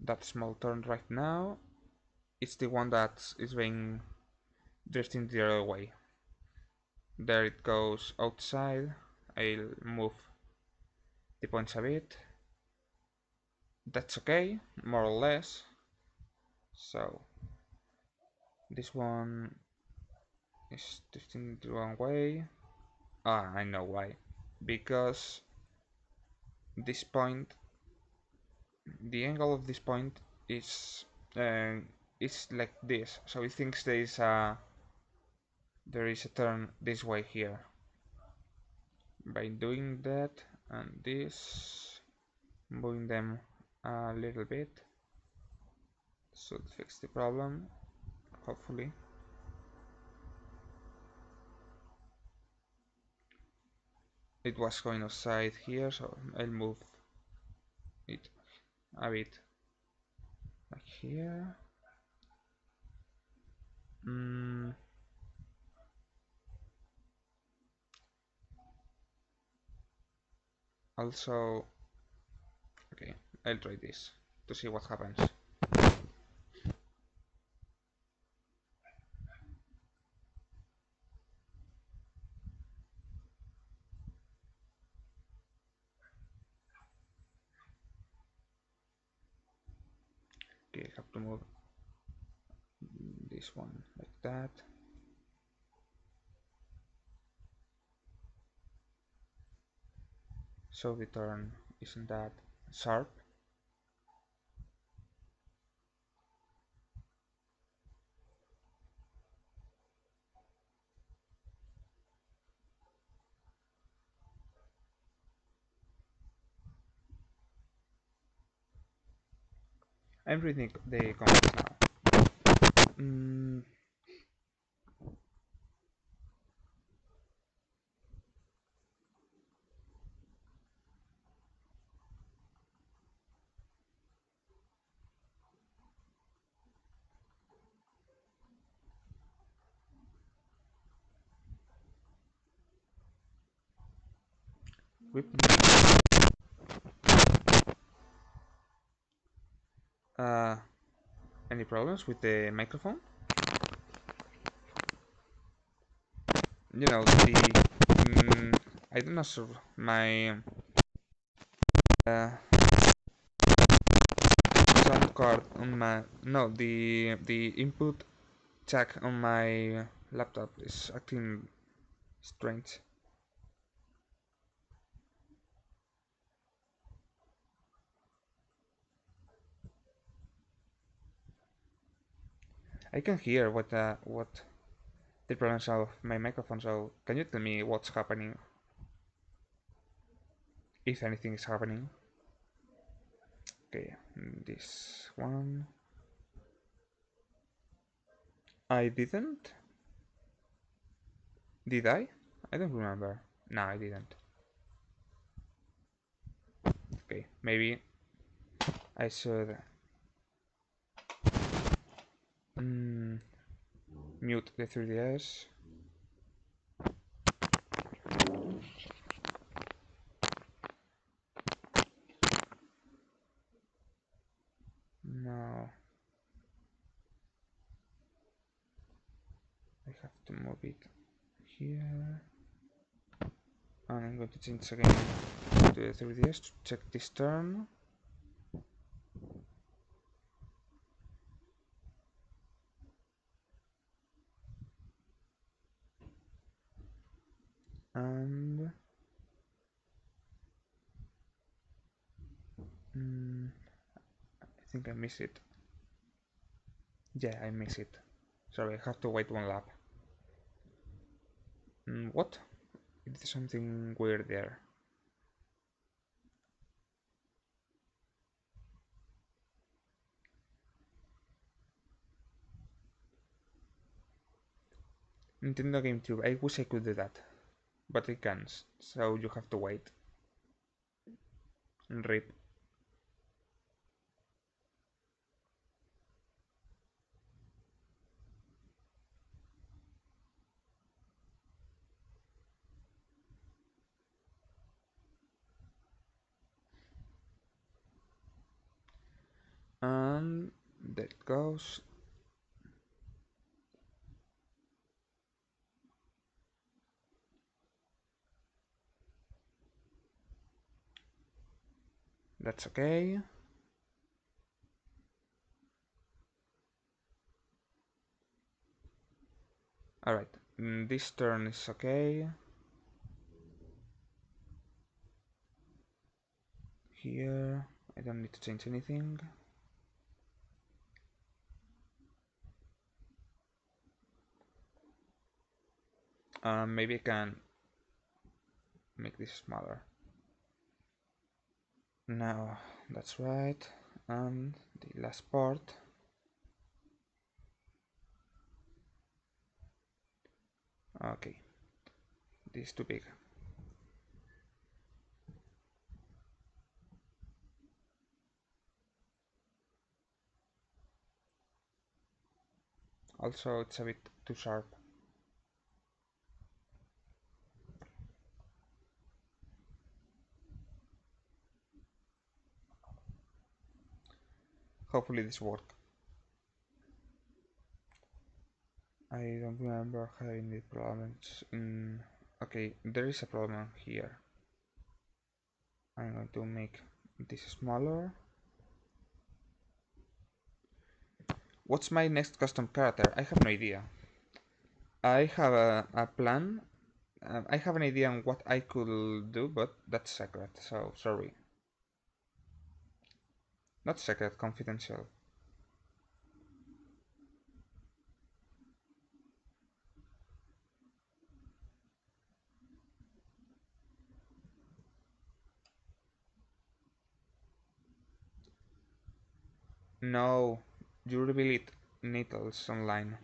That small turn right now, it's the one that is being drifting the other way. There it goes outside. I'll move the points a bit. That's okay, more or less. So this one is drifting the wrong way. Ah, I know why. Because this point, the angle of this point is like this. So it thinks there is a turn this way here. By doing that and this, moving them a little bit, should fix the problem, hopefully. It was going outside here, so I'll move it a bit like here. Also, okay, I'll try this to see what happens. Okay, I have to move this one like that. So the turn isn't that sharp. I'm reading the comments now. Whip. Any problems with the microphone? You know, I don't know, sir, my sound card on my the input jack on my laptop is acting strange. I can hear what the problems of my microphone. So can you tell me what's happening, if anything is happening? Okay, this one. I didn't. Did I? I don't remember. No, I didn't. Okay, maybe I should mute the 3DS. Now I have to move it here. And I'm going to change again to the 3ds to check this turn. And I think I miss it. Yeah, I miss it. Sorry, I have to wait one lap. What? It's something weird there. Nintendo GameCube, I wish I could do that. But I can't, so you have to wait. RIP. And there it goes. That's okay. Alright, this turn is okay. Here, I don't need to change anything. Maybe I can make this smaller. Now, that's right. And the last part. Okay, this is too big. Also, it's a bit too sharp. Hopefully this works. I don't remember having the problems in... Okay, there is a problem here. I'm going to make this smaller. What's my next custom character? I have no idea. I have a plan. I have an idea on what I could do, but that's secret, so sorry. Not secret, confidential. No, you reveal it needles online.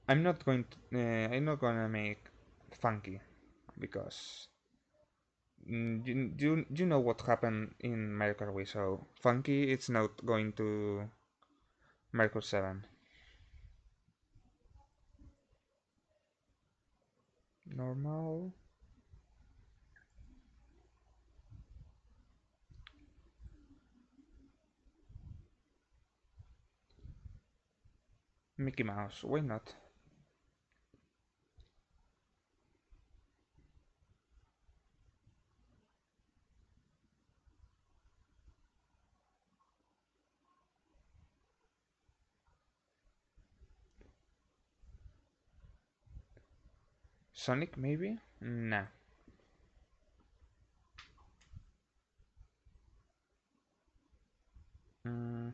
I'm not gonna make funky because you know what happened in Mario Kart Wii, so funky it's not going to Mario Kart 7. Normal. Mickey Mouse, why not? Sonic maybe? Nah. Mm,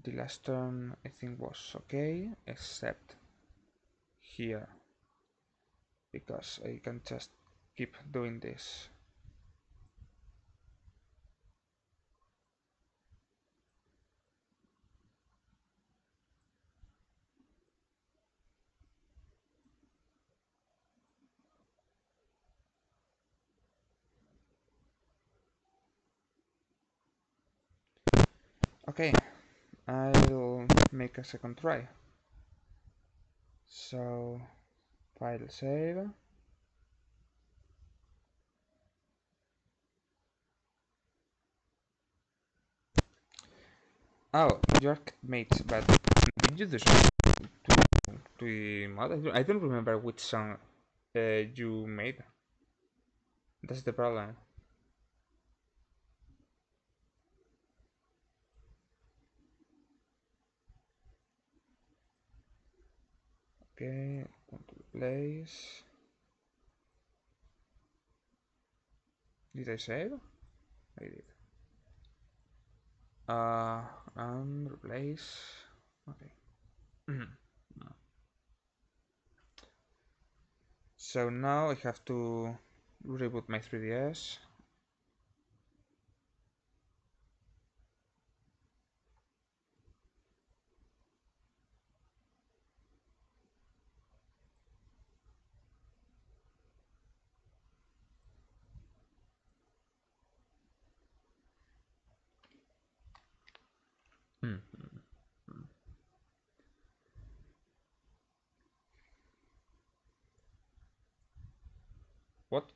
the last turn I think was okay, except here, because I can just keep doing this. Okay, I'll make a second try. So file save. Oh, you're mates, but did you do something to the mod? I don't remember which song you made. That's the problem. Okay, go to the place. Did I save? I did. And replace. Okay. No. So now I have to reboot my 3DS. What?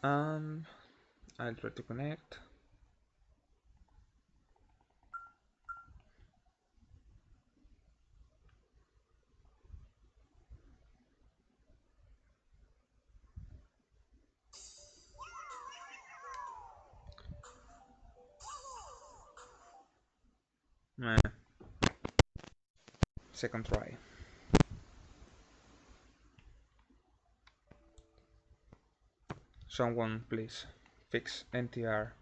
Um, I'll try to connect. Second try. Someone please fix NTR.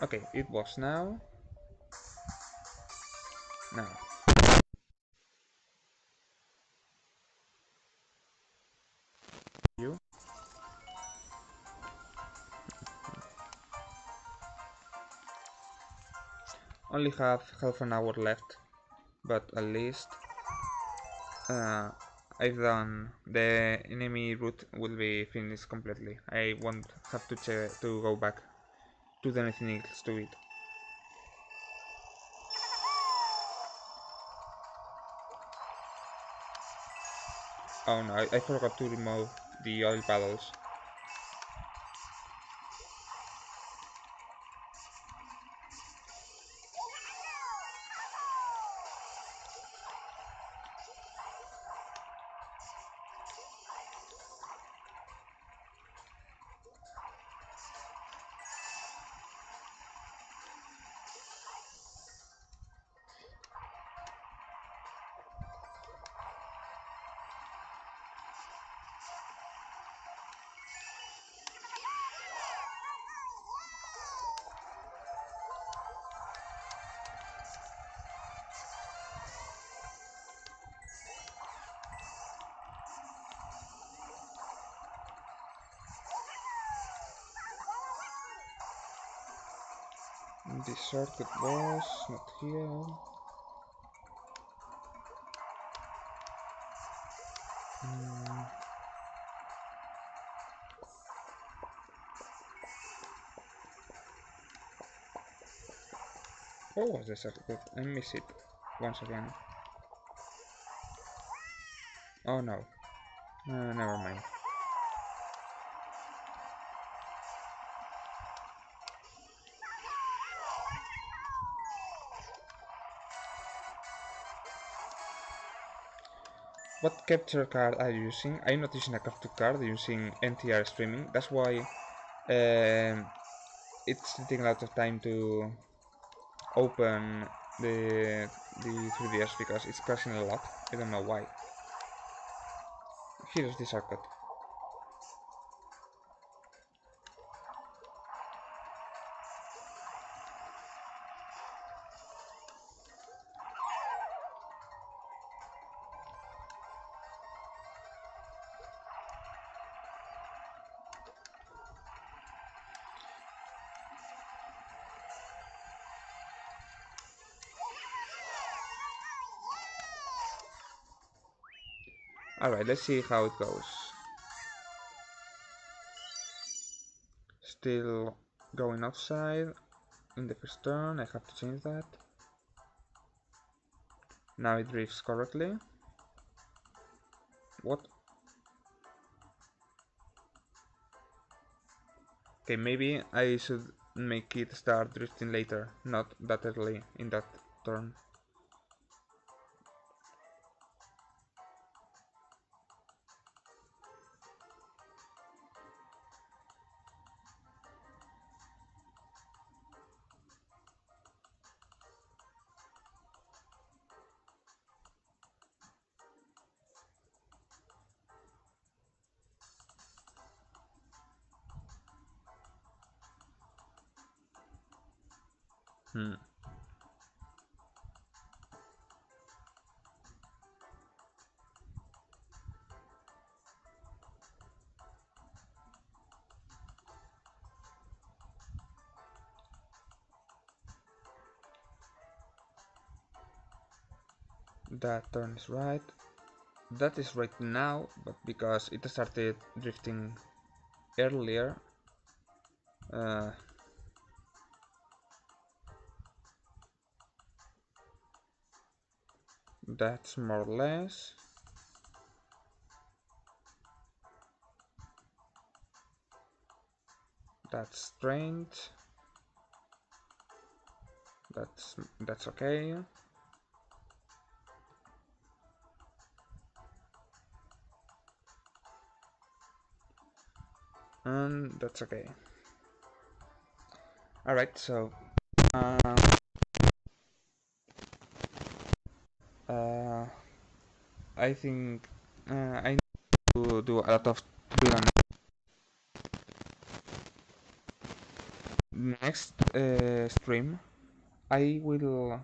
Okay, it was now. Now. You only have half an hour left, but at least I've done the enemy route will be finished completely. I won't have to go back to do anything else to it. Oh no, I forgot to remove the oil paddles. This circuit was not here. How was the circuit? I miss it once again. Oh no. Never mind. What capture card are you using? I'm not using a capture card, I'm using NTR streaming. That's why it's taking a lot of time to open the 3DS because it's crashing a lot. I don't know why. Here's the circuit. Alright, let's see how it goes. Still going outside in the first turn, I have to change that. Now it drifts correctly. What? Okay, maybe I should make it start drifting later, not that early in that turn. Hmm. That turn is right. That is right now, but because it started drifting earlier, uh, that's more or less. That's strange. That's okay. And that's okay. Alright, so uh, uh, I think I need to do a lot of doing next stream. I will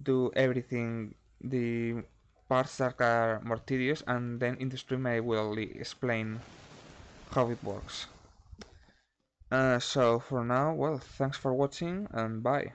do everything the parts that are more tedious, and then in the stream I will explain how it works. So for now, well, thanks for watching and bye.